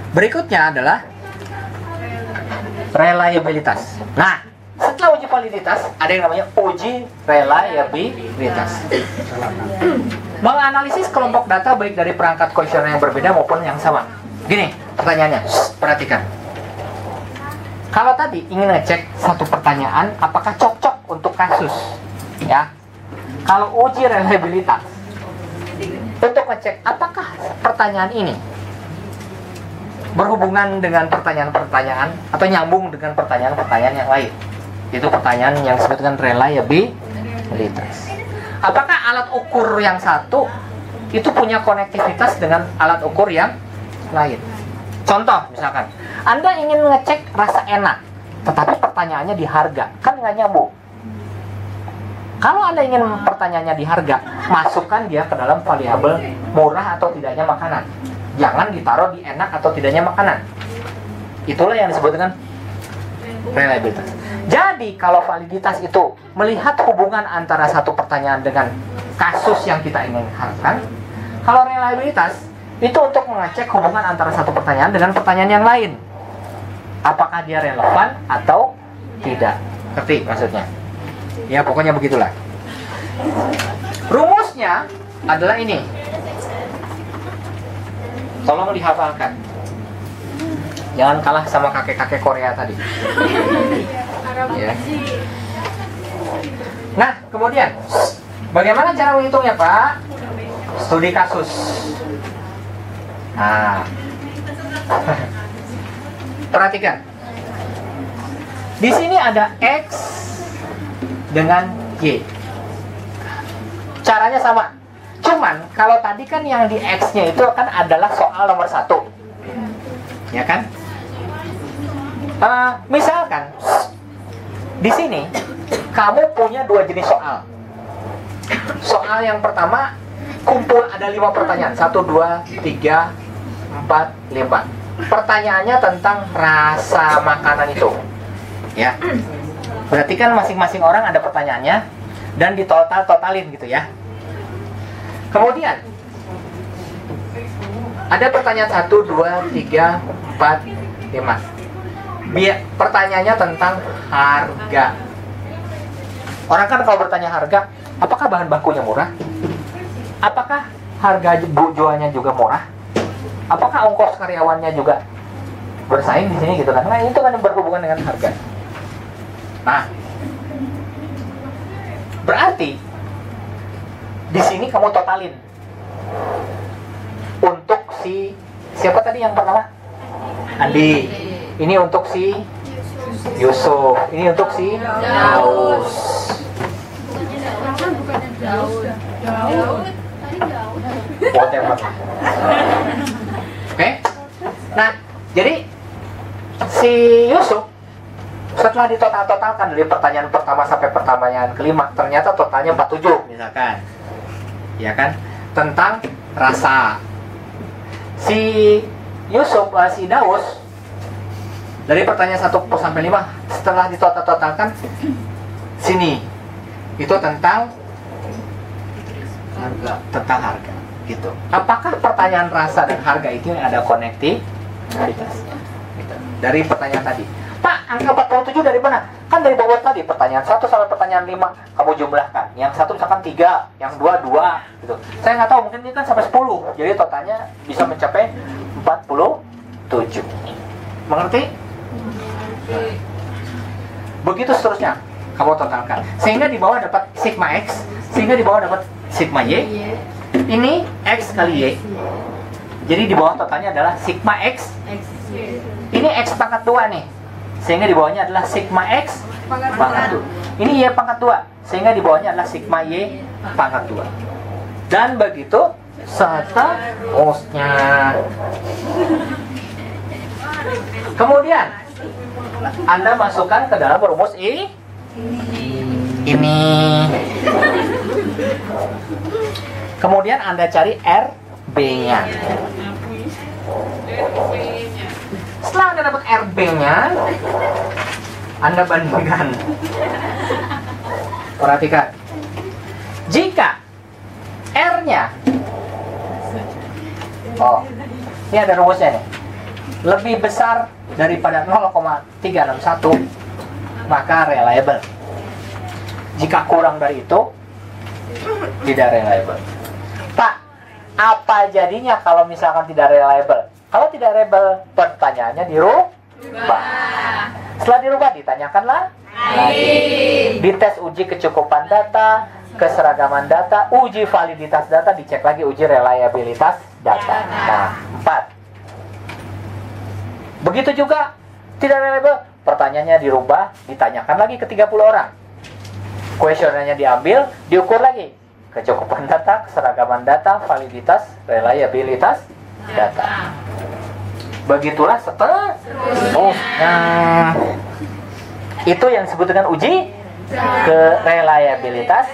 Berikutnya adalah reliabilitas. Nah, setelah uji validitas, ada yang namanya uji reliabilitas. Menganalisis kelompok data baik dari perangkat kuesioner yang berbeda maupun yang sama. Gini, pertanyaannya, perhatikan. Kalau tadi ingin ngecek satu pertanyaan, apakah cocok untuk kasus, ya? Kalau uji reliabilitas, untuk ngecek apakah pertanyaan ini berhubungan dengan pertanyaan-pertanyaan atau nyambung dengan pertanyaan-pertanyaan yang lain. Itu pertanyaan yang disebut dengan reliabilitas. Apakah alat ukur yang satu itu punya konektivitas dengan alat ukur yang lain? Contoh, misalkan Anda ingin ngecek rasa enak, tetapi pertanyaannya di harga, kan nggak nyambung. Kalau Anda ingin pertanyaannya di harga, masukkan dia ke dalam variabel murah atau tidaknya makanan. Jangan ditaruh di enak atau tidaknya makanan. Itulah yang disebut dengan reliabilitas. Jadi kalau validitas itu melihat hubungan antara satu pertanyaan dengan kasus yang kita inginkan, kalau reliabilitas itu untuk mengecek hubungan antara satu pertanyaan dengan pertanyaan yang lain. Apakah dia relevan atau tidak? Ngerti maksudnya? Ya pokoknya begitulah. Rumusnya adalah ini. Tolong dihafalkan. Jangan kalah sama kakek-kakek Korea tadi. Ya. Nah, kemudian bagaimana cara menghitungnya, Pak? Studi kasus. Nah, perhatikan. Di sini ada X dengan Y. Caranya sama. Cuman kalau tadi kan yang di X-nya itu kan adalah soal nomor 1, ya kan? Misalkan di sini kamu punya 2 jenis soal. Soal yang pertama kumpul ada 5 pertanyaan, 1, 2, 3, 4, 5. Pertanyaannya tentang rasa makanan itu, ya. Berarti kan masing-masing orang ada pertanyaannya dan ditotalin gitu ya. Kemudian ada pertanyaan 1, 2, 3, 4, 5. Pertanyaannya tentang harga. Orang kan kalau bertanya harga, apakah bahan bakunya murah? Apakah harga jualnya juga murah? Apakah ongkos karyawannya juga bersaing di sini gitu kan? Nah, itu kan berhubungan dengan harga. Nah, berarti di sini kamu totalin untuk si siapa tadi yang pertama? Andi. Ini untuk si Yusuf. Ini untuk si Daus. Whatever. Oke. Nah, jadi si Yusuf setelah ditotal-totalkan dari pertanyaan pertama sampai pertanyaan kelima, ternyata totalnya 47 misalkan. Ya kan? Tentang rasa. Si Yusuf, si Daus dari pertanyaan 1 sampai 5 setelah ditotal-totalkan sini itu tentang harga gitu. Apakah pertanyaan rasa dan harga itu ada konektivitas gitu. Dari pertanyaan tadi, Pak, angka 47 dari mana? Kan dari bawah tadi, pertanyaan 1 sampai pertanyaan 5 kamu jumlahkan. Yang 1 misalkan 3, yang 2 gitu. Saya nggak tahu, mungkin ini kan sampai 10. Jadi totalnya bisa mencapai 47. Mengerti? Begitu seterusnya kamu totalkan. Sehingga di bawah dapat sigma X, sehingga di bawah dapat sigma Y. Ini X kali Y. Jadi di bawah totalnya adalah sigma X. Ini X pangkat 2 nih. Sehingga di bawahnya adalah sigma X pangkat 2. Ini Y pangkat 2. Sehingga di bawahnya adalah sigma Y pangkat 2. Dan begitu seterusnya. Kemudian Anda masukkan ke dalam rumus ini. Kemudian Anda cari RB-nya. Setelah Anda dapat RB-nya, Anda bandingkan. Perhatikan. Jika R-nya, oh, ini ada rumusnya nih, lebih besar daripada 0,361, maka reliable. Jika kurang dari itu, tidak reliable. Pak, apa jadinya kalau misalkan tidak reliable? Kalau tidak reliable, pertanyaannya dirubah. Setelah dirubah, ditanyakan lagi. Dites uji kecukupan data, keseragaman data, uji validitas data, dicek lagi uji reliabilitas data. Nah, 4. Begitu juga tidak reliable, pertanyaannya dirubah, ditanyakan lagi ke 30 orang. Kuesionernya diambil, diukur lagi kecukupan data, keseragaman data, validitas, reliabilitas data. Begitulah seterusnya. Itu yang disebut dengan uji ke reliabilitas